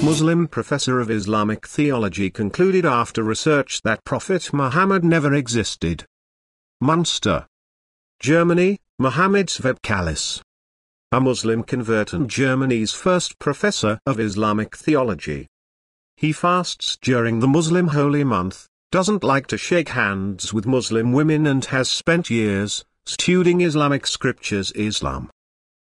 Muslim professor of Islamic theology concluded after research that Prophet Muhammad never existed. Munster, Germany, Mohammed Kalisch, a Muslim convert and Germany's first professor of Islamic theology. He fasts during the Muslim holy month, doesn't like to shake hands with Muslim women and has spent years studying Islamic scriptures. Islam,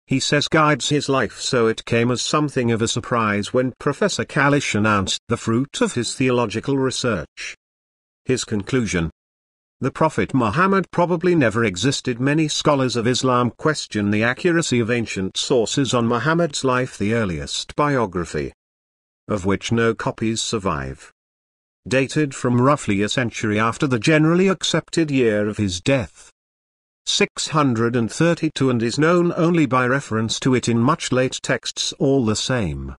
he says, guides his life, so it came as something of a surprise when Professor Kalisch announced the fruit of his theological research. His conclusion: the Prophet Muhammad probably never existed. Many scholars of Islam question the accuracy of ancient sources on Muhammad's life. The earliest biography, of which no copies survive, dated from roughly a century after the generally accepted year of his death, 632, and is known only by reference to it in much late texts. All the same,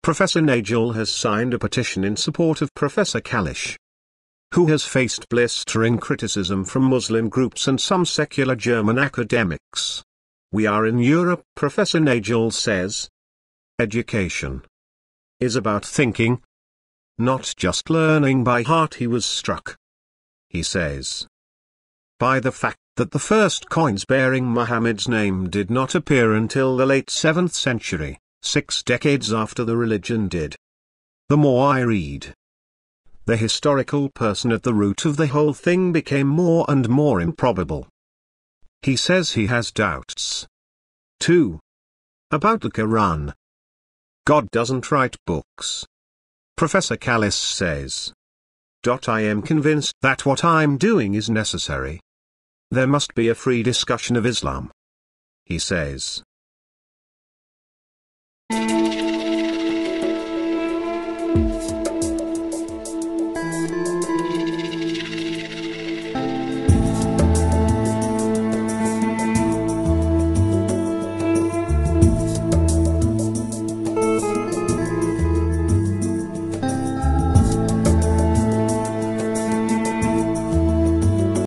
Professor Nagel has signed a petition in support of Professor Kalisch, who has faced blistering criticism from Muslim groups and some secular German academics. We are in Europe, Professor Nagel says. Education is about thinking, not just learning by heart. He was struck, he says, by the fact that the first coins bearing Muhammad's name did not appear until the late 7th century, 6 decades after the religion did. The more I read, the historical person at the root of the whole thing became more and more improbable. He says he has doubts, too, about the Quran. God doesn't write books, Professor Kalisch says. I am convinced that what I'm doing is necessary. There must be a free discussion of Islam, he says.